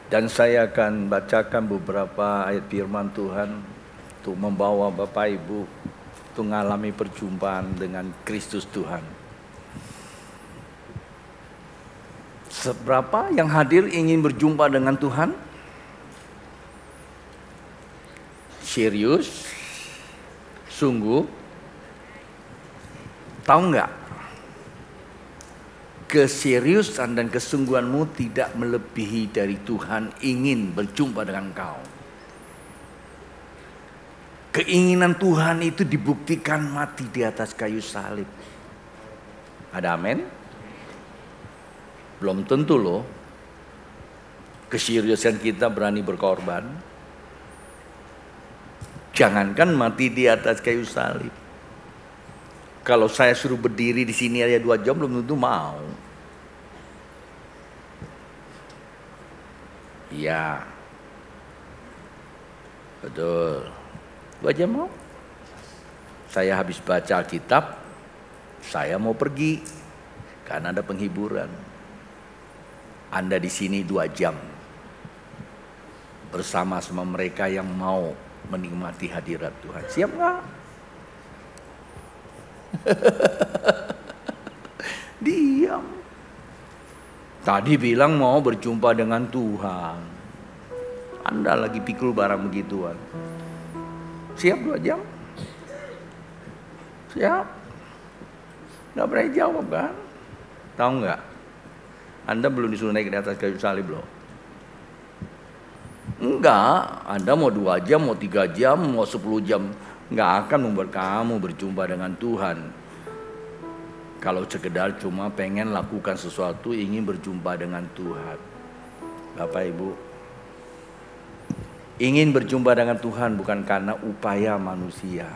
Dan saya akan bacakan beberapa ayat firman Tuhan untuk membawa Bapak Ibu untuk mengalami perjumpaan dengan Kristus Tuhan. Seberapa yang hadir ingin berjumpa dengan Tuhan? Serius? Sungguh? Tahu nggak? Keseriusan dan kesungguhanmu tidak melebihi dari Tuhan ingin berjumpa dengan engkau. Keinginan Tuhan itu dibuktikan mati di atas kayu salib. Ada amin? Belum tentu loh. Keseriusan kita berani berkorban. Jangankan mati di atas kayu salib. Kalau saya suruh berdiri di sini aja 2 jam belum tentu mau. Iya. Betul. 2 jam mau. Saya habis baca Alkitab, saya mau pergi karena ada penghiburan. Anda di sini 2 jam bersama sama mereka yang mau menikmati hadirat Tuhan. Siap nggak? Diam. Tadi bilang mau berjumpa dengan Tuhan. Anda lagi pikul barang begituan. Siap 2 jam? Siap? Gak berani jawab kan? Tahu nggak? Anda belum disuruh naik di atas kayu salib loh. Enggak, Anda mau 2 jam, mau 3 jam, mau 10 jam, nggak akan membuat kamu berjumpa dengan Tuhan. Kalau sekedar cuma pengen lakukan sesuatu, ingin berjumpa dengan Tuhan. Bapak Ibu, ingin berjumpa dengan Tuhan bukan karena upaya manusia.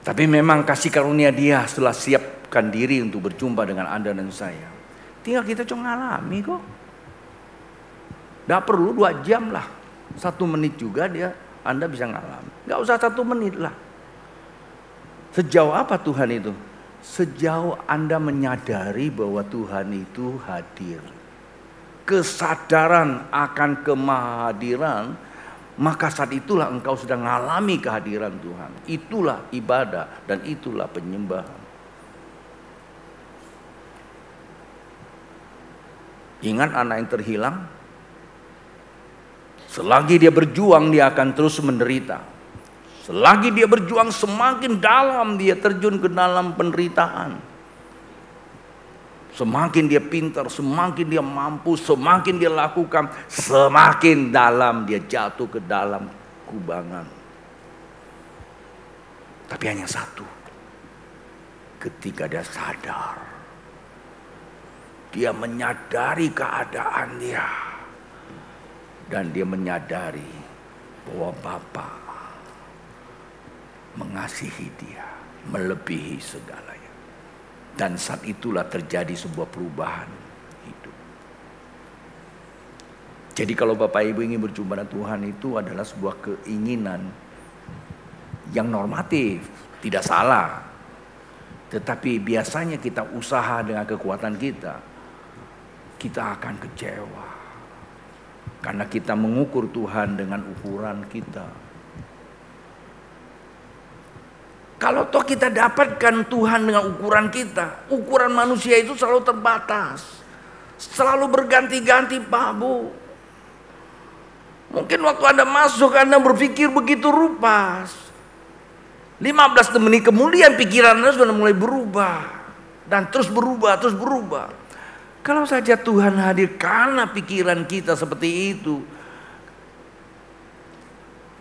Tapi memang kasih karunia Dia setelah siapkan diri untuk berjumpa dengan Anda dan saya. Tinggal kita cuma ngalami kok. Nggak perlu 2 jam lah. 1 menit juga Anda bisa ngalami. Nggak usah 1 menit lah. Sejauh apa Tuhan itu? Sejauh Anda menyadari bahwa Tuhan itu hadir. Kesadaran akan kemahadiran, maka saat itulah engkau sedang mengalami kehadiran Tuhan. Itulah ibadah dan itulah penyembahan. Ingat anak yang terhilang? Selagi dia berjuang, dia akan terus menderita. Selagi dia berjuang, semakin dalam dia terjun ke dalam penderitaan. Semakin dia pintar, semakin dia mampu, semakin dia lakukan, semakin dalam dia jatuh ke dalam kubangan. Tapi hanya satu. Ketika dia sadar, dia menyadari keadaan dia. Dan dia menyadari bahwa Bapa mengasihi dia melebihi segalanya. Dan saat itulah terjadi sebuah perubahan hidup. Jadi kalau Bapak Ibu ingin berjumpa dengan Tuhan, itu adalah sebuah keinginan yang normatif, tidak salah. Tetapi biasanya kita usaha dengan kekuatan kita akan kecewa. Karena kita mengukur Tuhan dengan ukuran kita. Kalau toh kita dapatkan Tuhan dengan ukuran kita, ukuran manusia itu selalu terbatas. Selalu berganti-ganti Pak Bu. Mungkin waktu Anda masuk, Anda berpikir begitu rupa. 15 menit kemudian pikiran Anda sudah mulai berubah. Dan terus berubah, terus berubah. Kalau saja Tuhan hadir karena pikiran kita seperti itu,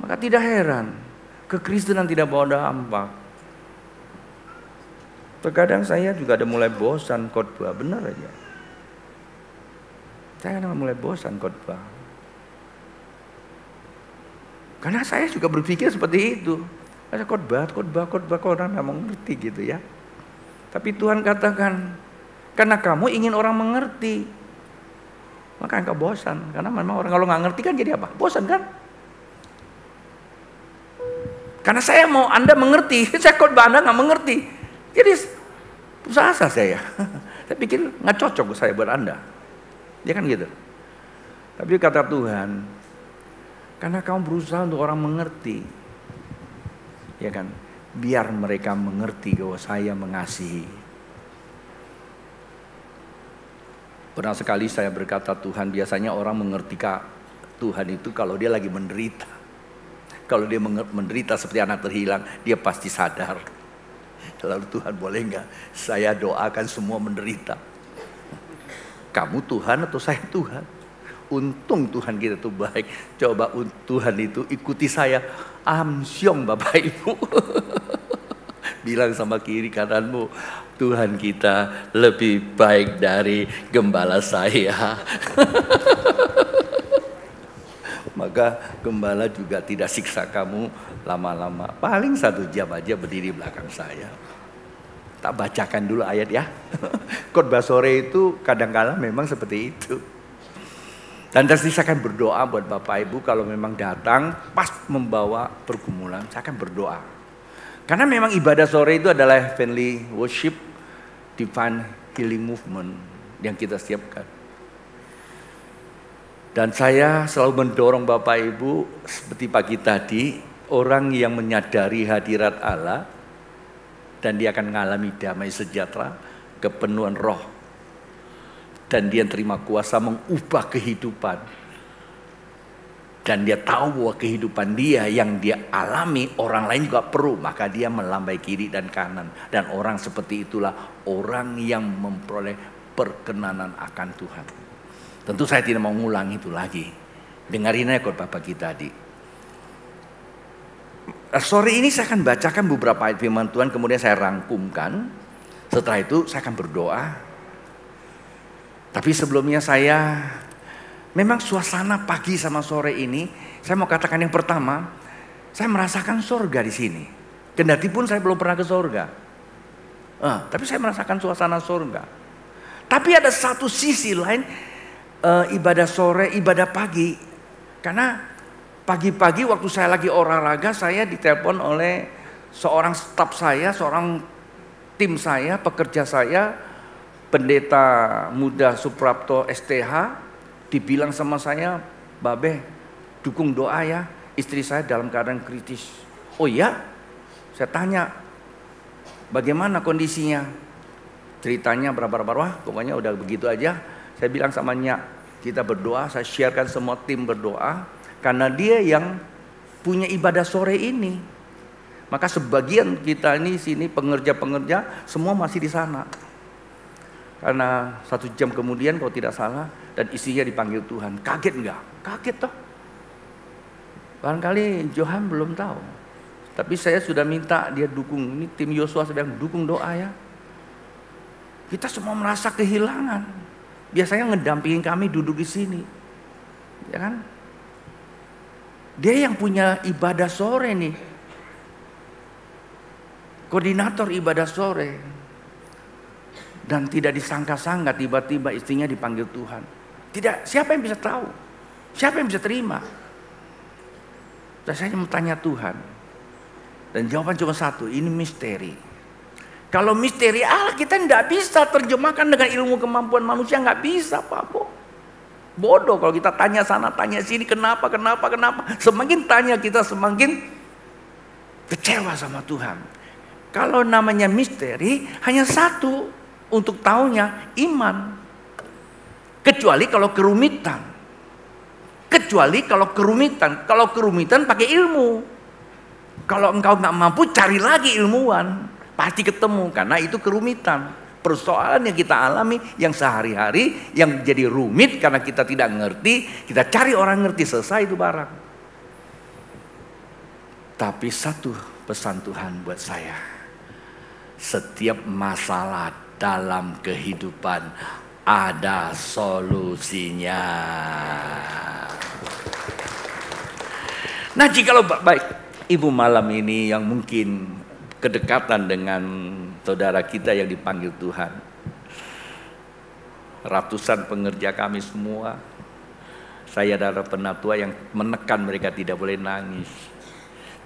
maka tidak heran kekristenan tidak bawa dampak. Terkadang saya juga ada mulai bosan khotbah, benar aja. Saya mulai bosan khotbah. Karena saya juga berpikir seperti itu. Ada khotbah, orang nggak mengerti gitu ya. Tapi Tuhan katakan, karena kamu ingin orang mengerti, maka engkau bosan. Karena memang orang kalau nggak ngerti kan jadi apa? Bosan kan? Karena saya mau Anda mengerti, saya khotbah Anda nggak mengerti. Jadi usaha saya. Saya pikir nggak cocok saya buat Anda. Ya kan gitu. Tapi kata Tuhan, karena kamu berusaha untuk orang mengerti, ya kan? Biar mereka mengerti bahwa saya mengasihi. Pernah sekali saya berkata, Tuhan, biasanya orang mengerti Tuhan itu kalau dia lagi menderita. Kalau dia menderita seperti anak terhilang, dia pasti sadar. Lalu Tuhan, boleh nggak saya doakan semua menderita? Kamu Tuhan atau saya Tuhan? Untung Tuhan kita tuh baik. Coba Tuhan itu ikuti saya. Amsyong Bapak Ibu. Bilang sama kiri kananmu, Tuhan kita lebih baik dari gembala saya. Maka gembala juga tidak siksa kamu lama-lama. Paling 1 jam aja berdiri belakang saya. Tak bacakan dulu ayat ya. Khotbah sore itu kadang-kala memang seperti itu. Dan saya akan berdoa buat Bapak Ibu kalau memang datang pas membawa pergumulan, saya akan berdoa. Karena memang ibadah sore itu adalah heavenly worship, divine healing movement yang kita siapkan. Dan saya selalu mendorong Bapak Ibu seperti pagi tadi, orang yang menyadari hadirat Allah dan dia akan mengalami damai sejahtera, kepenuhan roh. Dan dia terima kuasa mengubah kehidupan. Dan dia tahu bahwa kehidupan dia yang dia alami orang lain juga perlu. Maka dia melambai kiri dan kanan. Dan orang seperti itulah orang yang memperoleh perkenanan akan Tuhan. Tentu saya tidak mau ngulang itu lagi. Dengarin aja khotbah pagi tadi. Sore ini saya akan bacakan beberapa ayat firman Tuhan. Kemudian saya rangkumkan. Setelah itu saya akan berdoa. Tapi sebelumnya memang suasana pagi sama sore ini, saya mau katakan yang pertama, saya merasakan surga di sini. Kendati pun saya belum pernah ke surga. Tapi saya merasakan suasana surga. Tapi ada satu sisi lain, ibadah sore, ibadah pagi. Karena pagi-pagi waktu saya lagi olahraga, saya ditelepon oleh seorang staf saya, seorang tim saya, pekerja saya, Pendeta Muda Suprapto STH, dibilang sama saya, Babe, dukung doa ya, istri saya dalam keadaan kritis. Oh iya? Saya tanya, bagaimana kondisinya? Ceritanya berapa, wah pokoknya udah begitu aja. Saya bilang sama Nyak, kita berdoa, saya sharekan semua tim berdoa. Karena dia yang punya ibadah sore ini. Maka sebagian kita ini sini pengerja-pengerja semua masih di sana. Karena 1 jam kemudian kalau tidak salah, dan istrinya dipanggil Tuhan. Kaget enggak? Kaget toh. Barangkali Johan belum tahu. Tapi saya sudah minta dia dukung. Ini tim Yosua sedang dukung doa ya. Kita semua merasa kehilangan. Biasanya ngedampingin kami duduk di sini. Ya kan? Dia yang punya ibadah sore nih. Koordinator ibadah sore. Dan tidak disangka-sangka tiba-tiba istrinya dipanggil Tuhan. Tidak, siapa yang bisa tahu? Siapa yang bisa terima? Dan saya mau tanya Tuhan. Dan jawaban cuma satu, ini misteri. Kalau misteri Allah kita tidak bisa terjemahkan dengan ilmu kemampuan manusia, nggak bisa Pak Bo. Bodoh kalau kita tanya sana, tanya sini, kenapa. Semakin tanya kita semakin kecewa sama Tuhan. Kalau namanya misteri hanya satu. Untuk tahunya iman. Kecuali kalau kerumitan. Kalau kerumitan pakai ilmu. Kalau engkau nggak mampu cari lagi ilmuwan. Pasti ketemu karena itu kerumitan. persoalan yang kita alami, yang sehari-hari, yang jadi rumit karena kita tidak ngerti, kita cari orang ngerti, selesai itu barang. Tapi satu pesan Tuhan buat saya, setiap masalah dalam kehidupan ada solusinya. Nah, jikalau baik Ibu malam ini yang mungkin kedekatan dengan saudara kita yang dipanggil Tuhan, ratusan pengerja kami semua, saya adalah penatua yang menekan mereka tidak boleh nangis.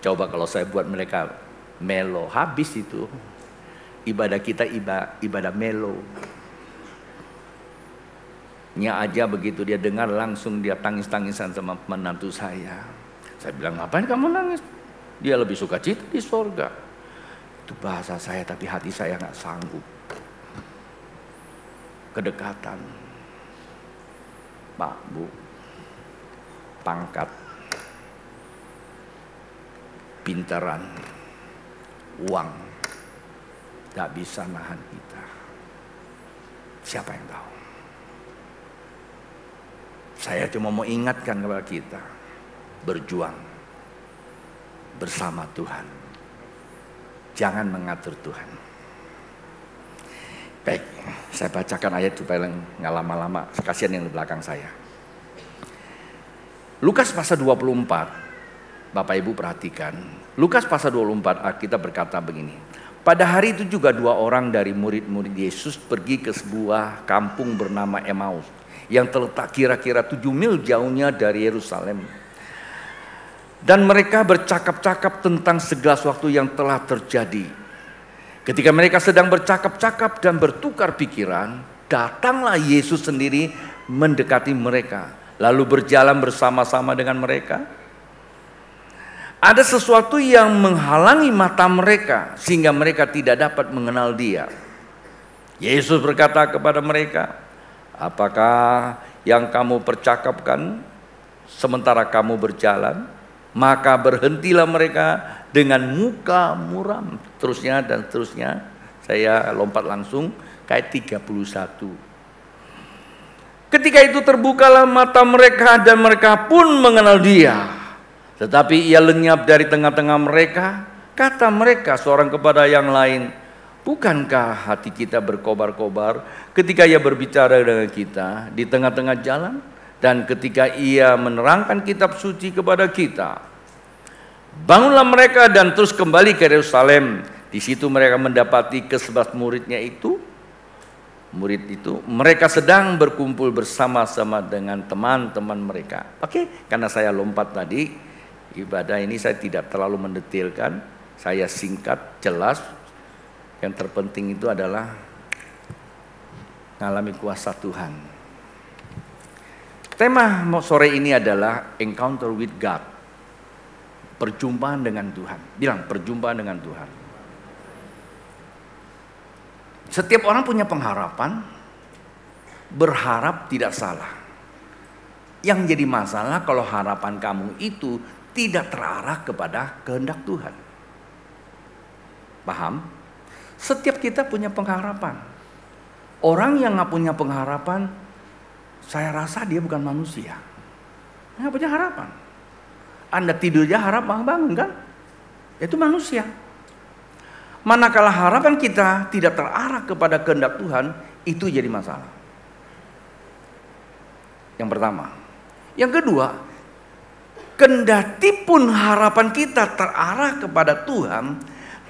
Coba kalau saya buat mereka melo, habis itu ibadah kita ibadah melo. Nya aja begitu dia dengar langsung dia tangis-tangisan sama menantu saya. Saya bilang, ngapain kamu nangis? Dia lebih suka cita di sorga. Itu bahasa saya, tapi hati saya nggak sanggup. Kedekatan, Pak, Bu, pangkat, pintaran, uang, gak bisa nahan kita. Siapa yang tahu? Saya cuma mau ingatkan kepada kita, berjuang bersama Tuhan. Jangan mengatur Tuhan. Baik, saya bacakan ayat supaya nggak lama-lama. Kasihan yang di belakang saya. Lukas pasal 24. Bapak Ibu perhatikan. Lukas pasal 24 kita berkata begini. Pada hari itu juga 2 orang dari murid-murid Yesus pergi ke sebuah kampung bernama Emmaus, yang terletak kira-kira 7 mil jauhnya dari Yerusalem. Dan mereka bercakap-cakap tentang segala sesuatu yang telah terjadi. Ketika mereka sedang bercakap-cakap dan bertukar pikiran, datanglah Yesus sendiri mendekati mereka, lalu berjalan bersama-sama dengan mereka. Ada sesuatu yang menghalangi mata mereka sehingga mereka tidak dapat mengenal Dia. Yesus berkata kepada mereka, apakah yang kamu percakapkan sementara kamu berjalan? Maka berhentilah mereka dengan muka muram. Terusnya dan terusnya. Saya lompat langsung ke ayat 31. Ketika itu terbukalah mata mereka dan mereka pun mengenal Dia. Tetapi Ia lenyap dari tengah-tengah mereka. Kata mereka seorang kepada yang lain, bukankah hati kita berkobar-kobar ketika Ia berbicara dengan kita di tengah-tengah jalan? Dan ketika Ia menerangkan kitab suci kepada kita. Bangunlah mereka dan terus kembali ke Yerusalem. Di situ mereka mendapati ke-11 muridnya itu. Murid itu mereka sedang berkumpul bersama-sama dengan teman-teman mereka. Oke, karena saya lompat tadi, ibadah ini saya tidak terlalu mendetailkan, saya singkat, jelas. Yang terpenting itu adalah mengalami kuasa Tuhan. Tema sore ini adalah encounter with God, perjumpaan dengan Tuhan. Bilang perjumpaan dengan Tuhan. Setiap orang punya pengharapan, berharap tidak salah. Yang jadi masalah kalau harapan kamu itu tidak terarah kepada kehendak Tuhan. Paham? Setiap kita punya pengharapan. Orang yang gak punya pengharapan, saya rasa dia bukan manusia. Gak punya harapan. Anda tidur aja harap bangun kan? Itu manusia. Manakala harapan kita tidak terarah kepada kehendak Tuhan, itu jadi masalah. Yang pertama. Yang kedua, kendati pun harapan kita terarah kepada Tuhan,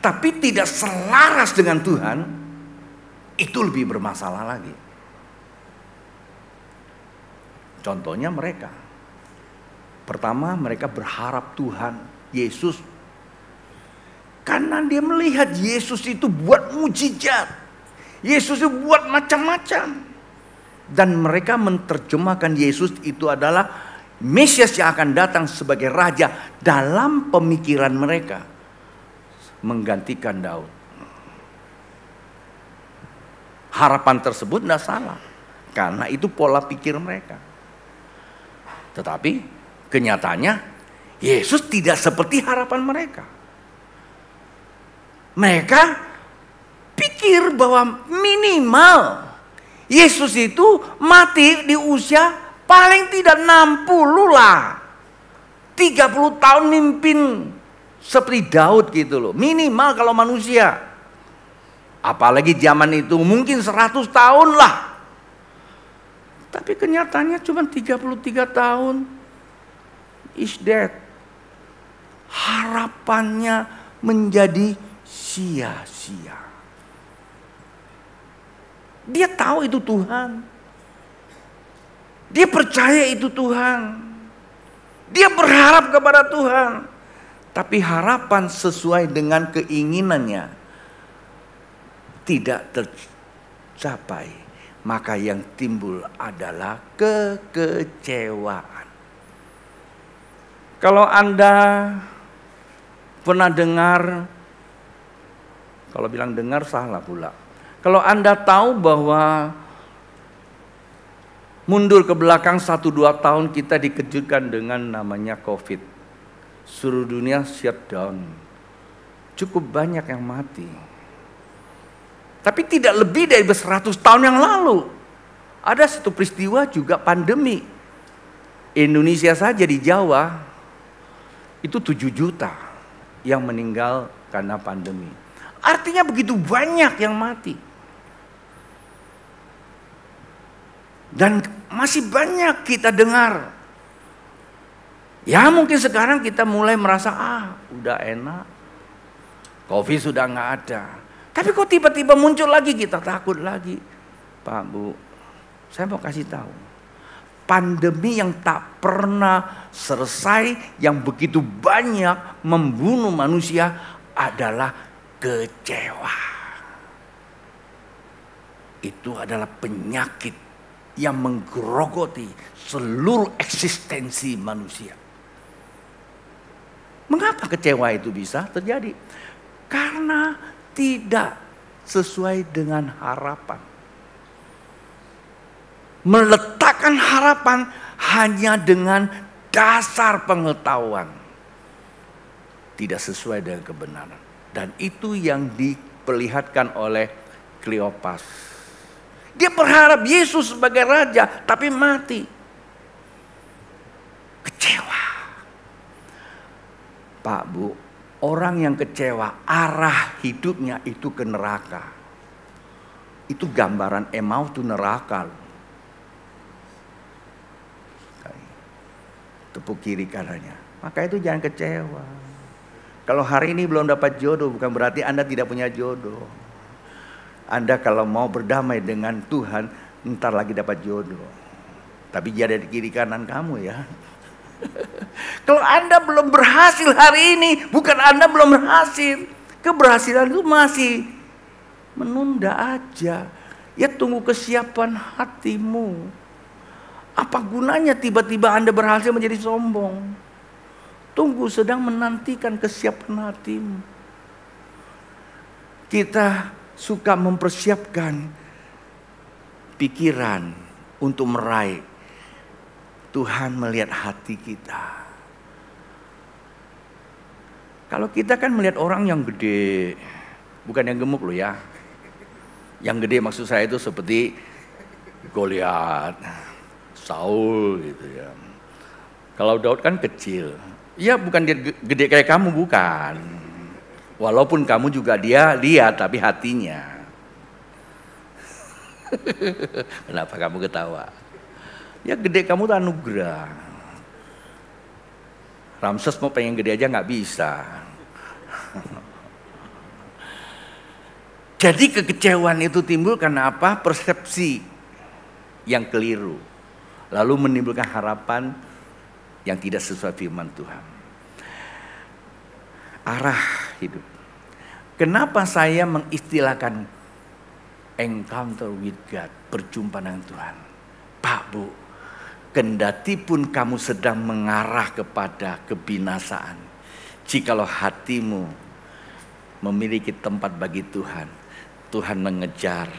tapi tidak selaras dengan Tuhan, itu lebih bermasalah lagi. Contohnya mereka. Pertama, mereka berharap Tuhan Yesus. Karena dia melihat Yesus itu buat mujizat. Yesus itu buat macam-macam. Dan mereka menerjemahkan Yesus itu adalah Mesias yang akan datang sebagai raja dalam pemikiran mereka, menggantikan Daud. Harapan tersebut tidak salah, karena itu pola pikir mereka. Tetapi kenyataannya Yesus tidak seperti harapan mereka. Mereka pikir pikir bahwa minimal Yesus itu mati di usia paling tidak 60 lah. 30 tahun mimpin seperti Daud gitu loh. Minimal kalau manusia. Apalagi zaman itu mungkin 100 tahun lah. Tapi kenyataannya cuma 33 tahun. Is dead. Harapannya menjadi sia-sia. Dia tahu itu Tuhan. Dia percaya itu Tuhan. Dia berharap kepada Tuhan. Tapi harapan sesuai dengan keinginannya tidak tercapai. Maka yang timbul adalah kekecewaan. Kalau Anda pernah dengar, kalau bilang dengar salah pula. Kalau Anda tahu bahwa mundur ke belakang 1-2 tahun kita dikejutkan dengan namanya COVID. Seluruh dunia shutdown. Cukup banyak yang mati. Tapi tidak lebih dari 100 tahun yang lalu. Ada satu peristiwa juga pandemi. Indonesia saja di Jawa itu 7 juta yang meninggal karena pandemi. Artinya begitu banyak yang mati. Dan masih banyak kita dengar. Ya mungkin sekarang kita mulai merasa udah enak. Covid sudah nggak ada. Tapi kok tiba-tiba muncul lagi, kita takut lagi. Pak Bu, saya mau kasih tahu. Pandemi yang tak pernah selesai, yang begitu banyak membunuh manusia adalah kecewa. Itu adalah penyakit yang menggerogoti seluruh eksistensi manusia. Mengapa kecewa itu bisa terjadi? Karena tidak sesuai dengan harapan. Meletakkan harapan hanya dengan dasar pengetahuan. Tidak sesuai dengan kebenaran. Dan itu yang diperlihatkan oleh Kleopas. Dia berharap Yesus sebagai raja, tapi mati. Kecewa. Pak Bu, orang yang kecewa, arah hidupnya itu ke neraka. Itu gambaran Emmaus itu neraka. Tepuk kiri kanannya. Maka itu jangan kecewa. Kalau hari ini belum dapat jodoh, bukan berarti Anda tidak punya jodoh. Anda kalau mau berdamai dengan Tuhan, ntar lagi dapat jodoh. Tapi dia ada di kiri kanan kamu ya. Kalau Anda belum berhasil hari ini, bukan Anda belum berhasil. Keberhasilan itu masih menunda aja. Ya tunggu kesiapan hatimu. Apa gunanya tiba-tiba Anda berhasil menjadi sombong? Tunggu, sedang menantikan kesiapan hatimu. Kita suka mempersiapkan pikiran untuk meraih. Tuhan melihat hati kita. Kalau kita kan melihat orang yang gede, bukan yang gemuk loh ya. Yang gede maksud saya itu seperti Goliat, Saul gitu ya. Kalau Daud kan kecil. Ya bukan dia gede kayak kamu, bukan. Walaupun kamu juga dia lihat, tapi hatinya. Kenapa kamu ketawa? Ya gede kamu tuh anugerah. Ramses mau pengen gede aja nggak bisa. Jadi kekecewaan itu timbul karena apa? Persepsi yang keliru. Lalu menimbulkan harapan yang tidak sesuai firman Tuhan. Arah hidup. Kenapa saya mengistilahkan encounter with God, berjumpa dengan Tuhan? Pak Bu, kendati pun kamu sedang mengarah kepada kebinasaan, jikalau hatimu memiliki tempat bagi Tuhan, Tuhan mengejar.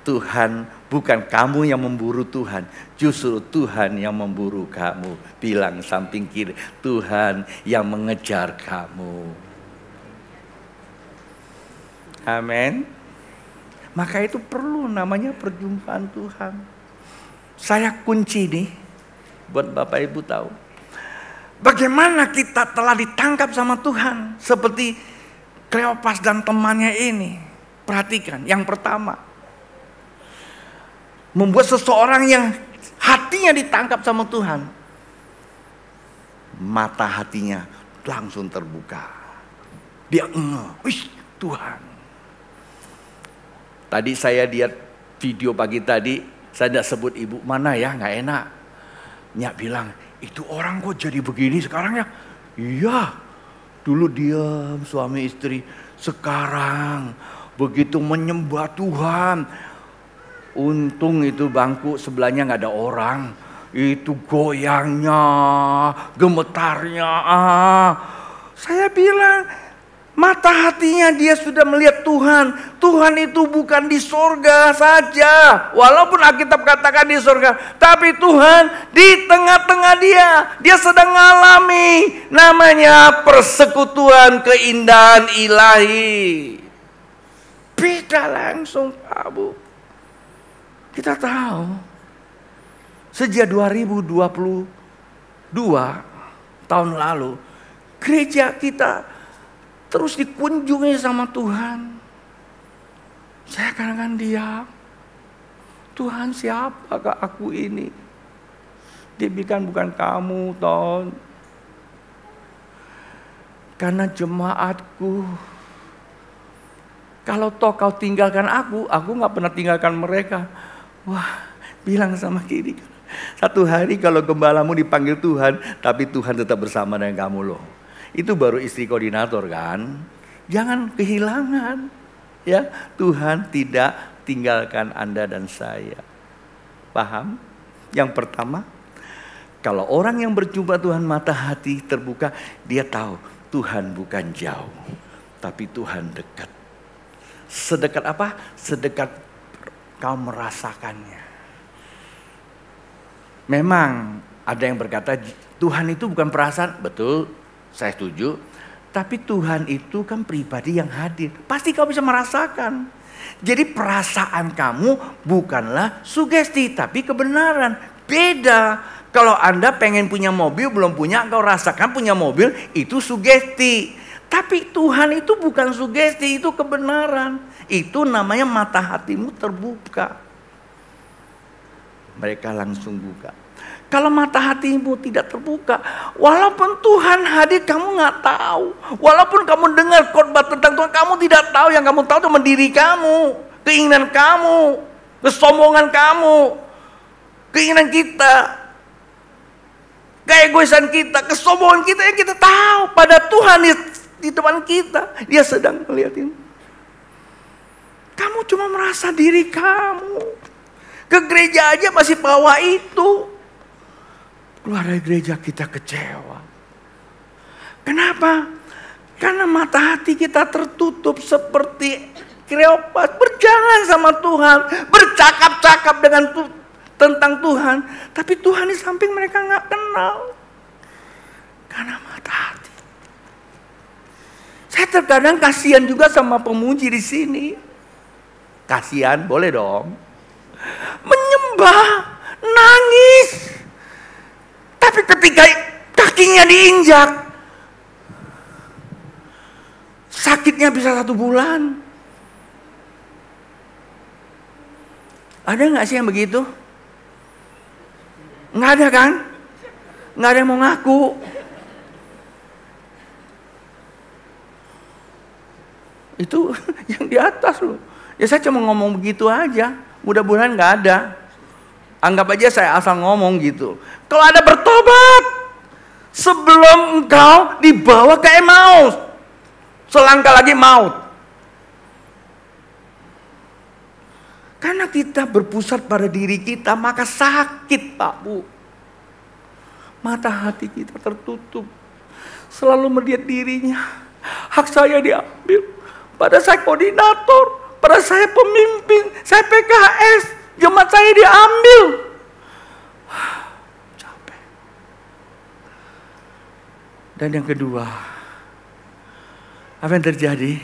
Tuhan, bukan kamu yang memburu Tuhan, justru Tuhan yang memburu kamu. Bilang samping kiri, Tuhan yang mengejar kamu. Amin. Maka itu perlu namanya perjumpaan Tuhan. Saya kunci nih, buat Bapak Ibu tahu. Bagaimana kita telah ditangkap sama Tuhan. Seperti Kleopas dan temannya ini. Perhatikan, yang pertama. Membuat seseorang yang hatinya ditangkap sama Tuhan. Mata hatinya langsung terbuka. Dia wih Tuhan. Tadi saya lihat video pagi tadi, saya tidak sebut ibu mana ya, nggak enak. Nyak bilang, itu orang kok jadi begini sekarang ya? Iya, dulu diam suami istri, sekarang begitu menyembah Tuhan. Untung itu bangku sebelahnya nggak ada orang. Itu goyangnya, gemetarnya. Saya bilang, mata hatinya dia sudah melihat Tuhan. Tuhan itu bukan di sorga saja. Walaupun Alkitab katakan di sorga. Tapi Tuhan di tengah-tengah dia. Dia sedang mengalami namanya persekutuan keindahan ilahi. Beda langsung Pak Bu. Kita tahu. Sejak 2022 tahun lalu. Gereja kita terus dikunjungi sama Tuhan. Saya kadang-kadang diam. Tuhan siapakah aku ini? Dia bilang bukan kamu Ton. Karena jemaatku. Kalau toh kau tinggalkan aku gak pernah tinggalkan mereka. Wah, bilang sama kiri. Satu hari kalau gembalamu dipanggil Tuhan, tapi Tuhan tetap bersama dengan kamu loh. Itu baru istri koordinator kan. Jangan kehilangan. Ya, Tuhan tidak tinggalkan Anda dan saya. Paham? Yang pertama, kalau orang yang berjumpa Tuhan mata hati terbuka, dia tahu Tuhan bukan jauh, tapi Tuhan dekat. Sedekat apa? Sedekat kau merasakannya. Memang ada yang berkata Tuhan itu bukan perasaan. Betul, saya setuju. Tapi Tuhan itu kan pribadi yang hadir. Pasti kau bisa merasakan. Jadi perasaan kamu bukanlah sugesti, tapi kebenaran. Beda. Kalau Anda pengen punya mobil, belum punya, kau rasakan punya mobil, itu sugesti. Tapi Tuhan itu bukan sugesti, itu kebenaran. Itu namanya mata hatimu terbuka. Mereka langsung buka. Kalau mata hatimu tidak terbuka, walaupun Tuhan hadir kamu nggak tahu. Walaupun kamu dengar khotbah tentang Tuhan, kamu tidak tahu. Yang kamu tahu cuma diri kamu, keinginan kamu, kesombongan kamu, keinginan kita, keegoisan kita, kesombongan kita yang kita tahu. Pada Tuhan di depan kita, Dia sedang melihatin. Kamu cuma merasa diri kamu. Ke gereja aja masih bawa itu. Keluar dari gereja kita kecewa. Kenapa? Karena mata hati kita tertutup seperti Kleopas. Berjalan sama Tuhan. Bercakap-cakap tentang Tuhan. Tapi Tuhan di samping mereka gak kenal. Karena mata hati. Saya terkadang kasihan juga sama pemuji di sini. Kasihan, boleh dong. Menyembah, nangis. Tapi ketika kakinya diinjak, sakitnya bisa 1 bulan. Ada gak sih yang begitu? Nggak ada kan? Nggak ada yang mau ngaku. Itu yang di atas loh. Ya saya cuma ngomong begitu aja. Mudah-mudahan nggak ada. Anggap aja saya asal ngomong gitu. Kalau ada bertobat sebelum engkau dibawa ke Emmaus, selangkah lagi maut. Karena kita berpusat pada diri kita, maka sakit Pak Bu. Mata hati kita tertutup. Selalu melihat dirinya. Hak saya diambil. Pada saya koordinator, pada saya pemimpin, saya PKS. Jemaat saya diambil. Capek. Dan yang kedua, apa yang terjadi?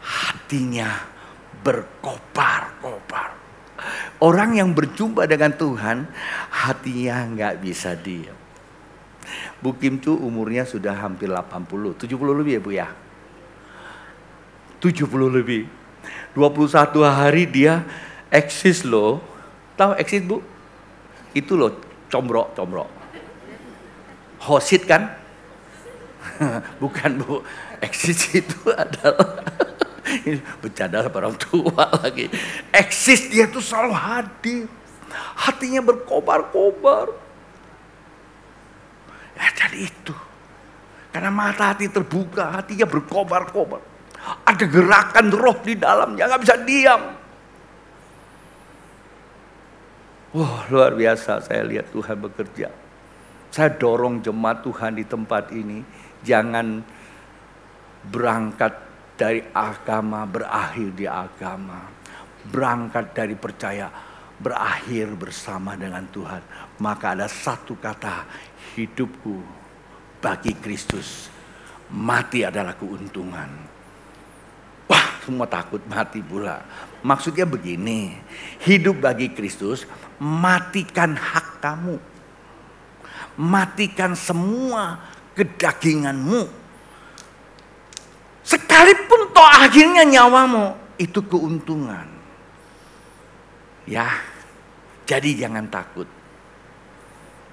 Hatinya berkobar-kobar. Orang yang berjumpa dengan Tuhan, hatinya nggak bisa diam. Bu Kim tuh umurnya sudah hampir 80, 70 lebih ya Bu ya? 70 lebih. 21 hari dia eksis loh. Tahu eksis Bu? Itu loh, combrok. Hosit kan? Bukan Bu. Eksis itu adalah ini bercanda orang tua lagi. Eksis dia tuh selalu hadir. Hatinya berkobar-kobar. Ya jadi itu. Karena mata hati terbuka, hatinya berkobar-kobar. Ada gerakan roh di dalamnya, gak bisa diam. Wah, luar biasa saya lihat Tuhan bekerja. Saya dorong jemaat Tuhan di tempat ini, jangan berangkat dari agama, berakhir di agama. Berangkat dari percaya, berakhir bersama dengan Tuhan. Maka ada satu kata, hidupku bagi Kristus, mati adalah keuntungan. Wah, semua takut mati pula. Maksudnya begini, hidup bagi Kristus, matikan hak kamu. Matikan semua kedaginganmu. Sekalipun toh akhirnya nyawamu, itu keuntungan. Ya, jadi jangan takut.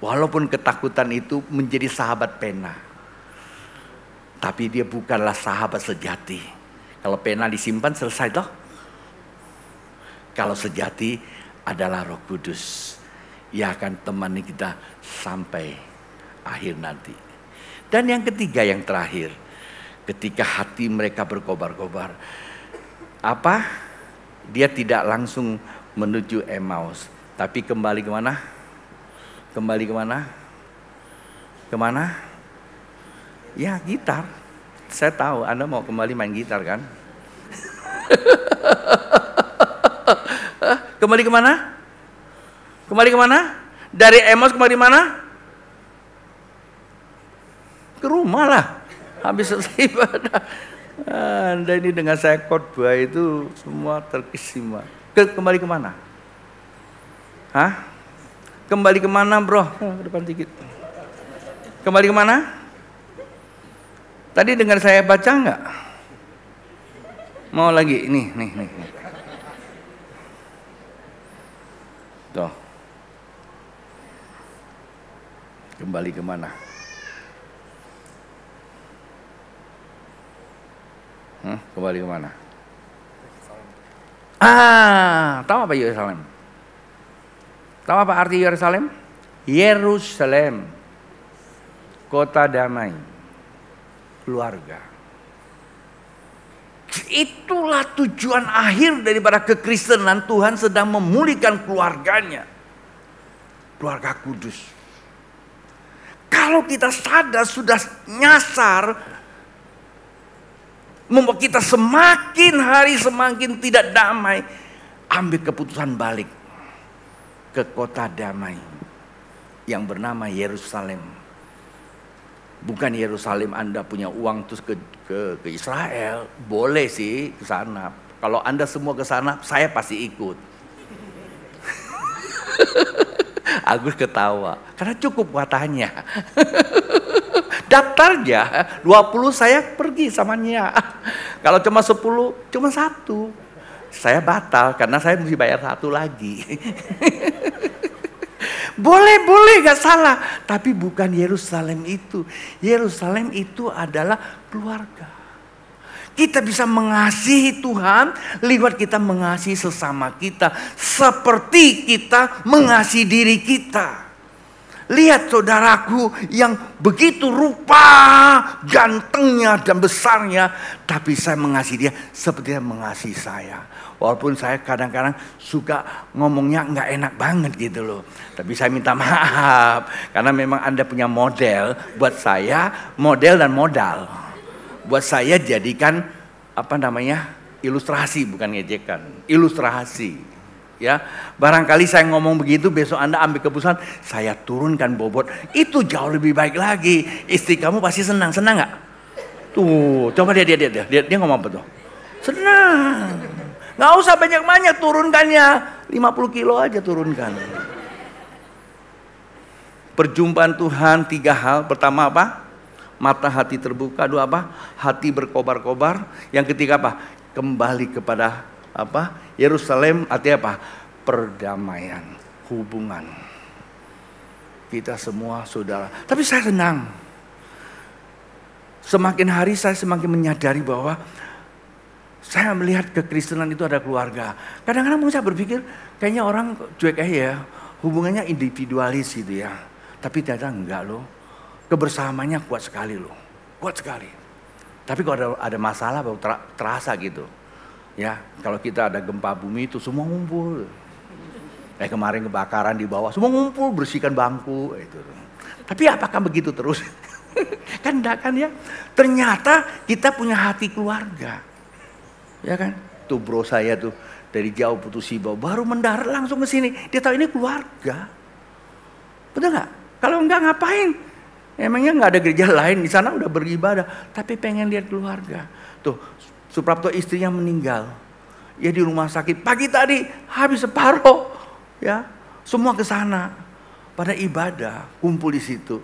Walaupun ketakutan itu menjadi sahabat pena, tapi dia bukanlah sahabat sejati. Kalau pena disimpan selesai toh. Kalau sejati adalah Roh Kudus. Ia akan temani kita sampai akhir nanti. Dan yang ketiga, yang terakhir, ketika hati mereka berkobar-kobar, apa? Dia tidak langsung menuju Emmaus, tapi kembali kemana? Kembali kemana? Kemana? Ya, gitar. Saya tahu Anda mau kembali main gitar kan? Kembali kemana? Kembali kemana? Dari Emmaus kembali mana? Ke rumah lah. Habis selesai ibadah. Anda ini dengan saya khotbah itu semua terkesima. Kembali kemana? Hah? Kembali kemana bro? Ke depan dikit. Kembali kemana? Tadi dengar saya baca nggak? Mau lagi? Nih. Tuh. Kembali kemana? Kembali kemana? Tahu apa Yerusalem? Tahu apa arti Yerusalem? Yerusalem, kota damai, keluarga. Itulah tujuan akhir daripada kekristenan. Tuhan sedang memulihkan keluarganya, keluarga kudus. Kalau kita sadar sudah nyasar, membuat kita semakin hari semakin tidak damai, ambil keputusan balik ke kota damai yang bernama Yerusalem. Bukan Yerusalem Anda punya uang terus ke Israel, boleh sih ke sana. Kalau Anda semua ke sana, saya pasti ikut. Agus ketawa karena cukup katanya. Daftarnya 20 saya pergi sama Nia. Kalau cuma 10, cuma 1. Saya batal karena saya mesti bayar 1 lagi. Boleh gak salah. Tapi bukan Yerusalem itu. Yerusalem itu adalah keluarga. Kita bisa mengasihi Tuhan lewat kita mengasihi sesama kita. Seperti kita mengasihi diri kita. Lihat saudaraku yang begitu rupa, gantengnya dan besarnya. Tapi saya mengasihi dia seperti dia mengasihi saya. Walaupun saya kadang-kadang suka ngomongnya nggak enak banget gitu loh. Tapi saya minta maaf. Karena memang Anda punya model. Buat saya model dan modal. Buat saya jadikan ilustrasi, bukan ngejekan. Ilustrasi. Ya, barangkali saya ngomong begitu, besok Anda ambil keputusan, saya turunkan bobot, itu jauh lebih baik lagi. Istri kamu pasti senang nggak? Tuh, coba dia ngomong apa tuh? Senang. Nggak usah banyak-banyak, turunkannya 50 kilo aja turunkan. Perjumpaan Tuhan 3 hal. Pertama apa? Mata hati terbuka. 2 apa? Hati berkobar-kobar. Yang ketiga apa? Kembali kepada apa? Yerusalem. Artinya apa? Perdamaian, hubungan. Kita semua saudara. Tapi saya senang. Semakin hari saya semakin menyadari bahwa saya melihat kekristenan itu ada keluarga. Kadang-kadang saya berpikir kayaknya orang cuek aja ya. Hubungannya individualis gitu ya. Tapi ternyata enggak loh. Kebersamaannya kuat sekali loh. Kuat sekali. Tapi kalau ada masalah baru terasa gitu. Ya, kalau kita ada gempa bumi itu semua ngumpul. Kemarin kebakaran di bawah, semua ngumpul bersihkan bangku. Itu. Tapi apakah begitu terus? Kan enggak kan ya? Ternyata kita punya hati keluarga. Ya kan? Tuh bro saya tuh dari jauh putus Sibau, baru mendarat langsung ke sini. Dia tahu ini keluarga. Betul nggak? Kalau enggak ngapain? Emangnya nggak ada gereja lain di sana udah beribadah, tapi pengen lihat keluarga. Tuh Suprapto istrinya meninggal. Ya di rumah sakit. Pagi tadi habis separuh. Ya, semua ke sana pada ibadah, kumpul di situ.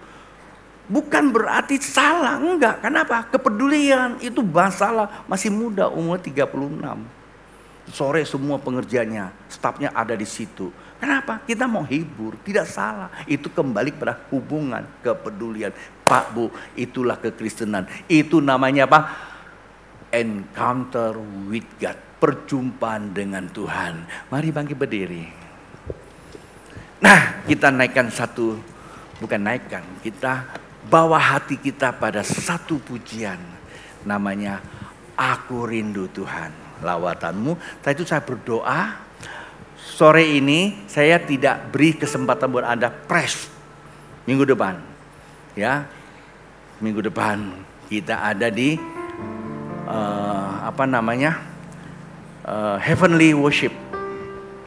Bukan berarti salah, enggak. Kenapa? Kepedulian itu masalah, masih muda, umur 36. Sore semua pengerjanya, stafnya ada di situ. Kenapa? Kita mau hibur, tidak salah. Itu kembali pada hubungan, kepedulian. Pak Bu, itulah kekristenan. Itu namanya apa? Encounter with God, perjumpaan dengan Tuhan. Mari bangkit berdiri. Nah, kita naikkan satu, bukan naikkan, kita bawa hati kita pada satu pujian. Namanya, Aku Rindu Tuhan, lawatanmu. Setelah itu saya berdoa. Sore ini saya tidak beri kesempatan buat Anda press minggu depan. Ya, minggu depan kita ada di Heavenly Worship.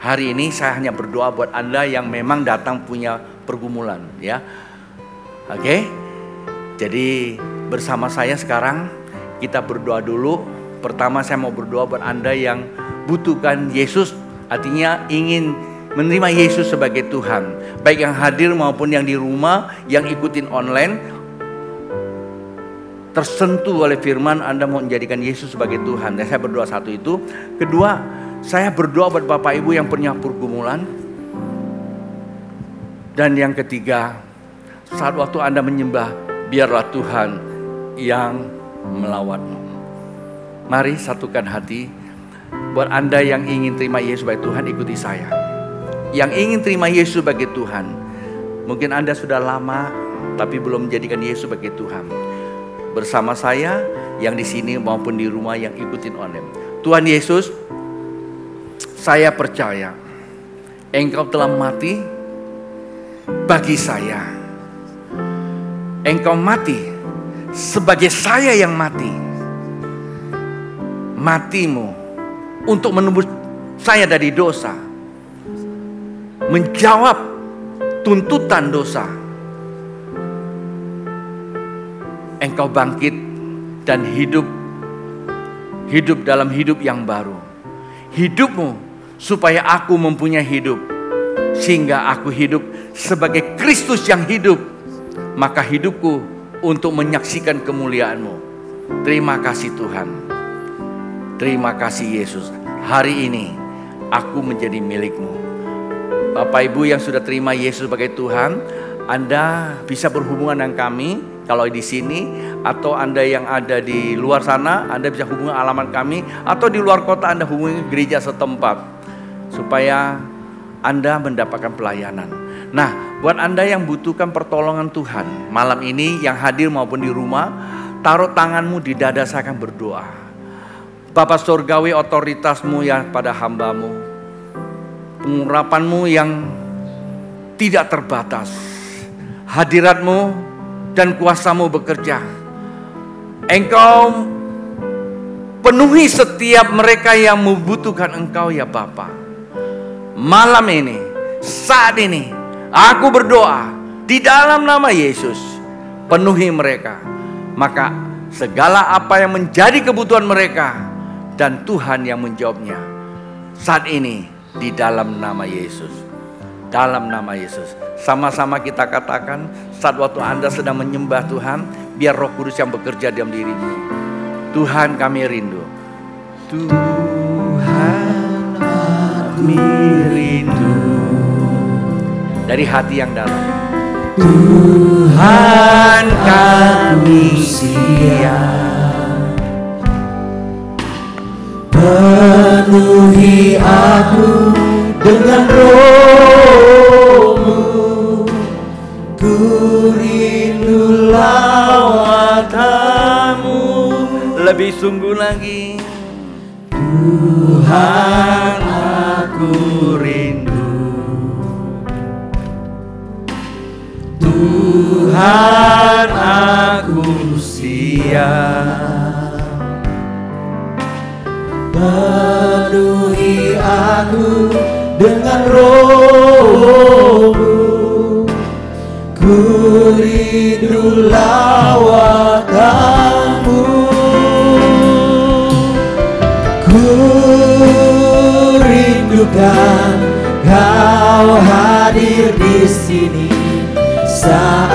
Hari ini saya hanya berdoa buat Anda yang memang datang punya pergumulan, ya. Oke? Jadi bersama saya sekarang kita berdoa dulu. Pertama saya mau berdoa buat Anda yang butuhkan Yesus, artinya ingin menerima Yesus sebagai Tuhan. Baik yang hadir maupun yang di rumah, yang ikutin online, tersentuh oleh firman, Anda mau menjadikan Yesus sebagai Tuhan. Dan saya berdoa satu itu. Kedua, saya berdoa buat Bapak Ibu yang punya pergumulan. Dan yang ketiga, saat waktu Anda menyembah, biarlah Tuhan yang melawatmu. Mari satukan hati. Buat Anda yang ingin terima Yesus sebagai Tuhan, ikuti saya. Yang ingin terima Yesus sebagai Tuhan, mungkin Anda sudah lama tapi belum menjadikan Yesus sebagai Tuhan. Bersama saya yang di sini maupun di rumah yang ikutin online. Tuhan Yesus, saya percaya Engkau telah mati bagi saya. Engkau mati sebagai saya yang mati. Matimu untuk menebus saya dari dosa, menjawab tuntutan dosa. Engkau bangkit dan hidup dalam hidup yang baru. Hidupmu supaya aku mempunyai hidup, sehingga aku hidup sebagai Kristus yang hidup. Maka hidupku untuk menyaksikan kemuliaan-Mu. Terima kasih Tuhan. Terima kasih Yesus. Hari ini aku menjadi milik-Mu. Bapak Ibu yang sudah terima Yesus sebagai Tuhan, Anda bisa berhubungan dengan kami kalau di sini, atau Anda yang ada di luar sana, Anda bisa hubungi alamat kami, atau di luar kota Anda hubungi gereja setempat supaya Anda mendapatkan pelayanan. Nah, buat Anda yang butuhkan pertolongan Tuhan malam ini, yang hadir maupun di rumah, taruh tanganmu di dada, saya akan berdoa. Bapa Surgawi, otoritas-Mu ya pada hamba-Mu, pengurapan-Mu yang tidak terbatas, hadirat-Mu dan kuasa-Mu bekerja. Engkau penuhi setiap mereka yang membutuhkan Engkau ya Bapa. Malam ini, saat ini, aku berdoa di dalam nama Yesus, penuhi mereka. Maka segala apa yang menjadi kebutuhan mereka, dan Tuhan yang menjawabnya, saat ini di dalam nama Yesus. Dalam nama Yesus. Sama-sama kita katakan saat waktu Anda sedang menyembah Tuhan, biar Roh Kudus yang bekerja dalam dirimu. Tuhan, kami rindu. Tuhan, kami rindu. Dari hati yang dalam. Tuhan, kami siap. Penuhi aku dengan Roh-Mu, ku rindu lawatan-Mu. Lebih sungguh lagi. Tuhan, aku rindu. Tuhan, aku siap. Penuhi aku dengan Roh-Mu, ku rindu lawatan-Mu. Ku rindukan Kau hadir di sini saat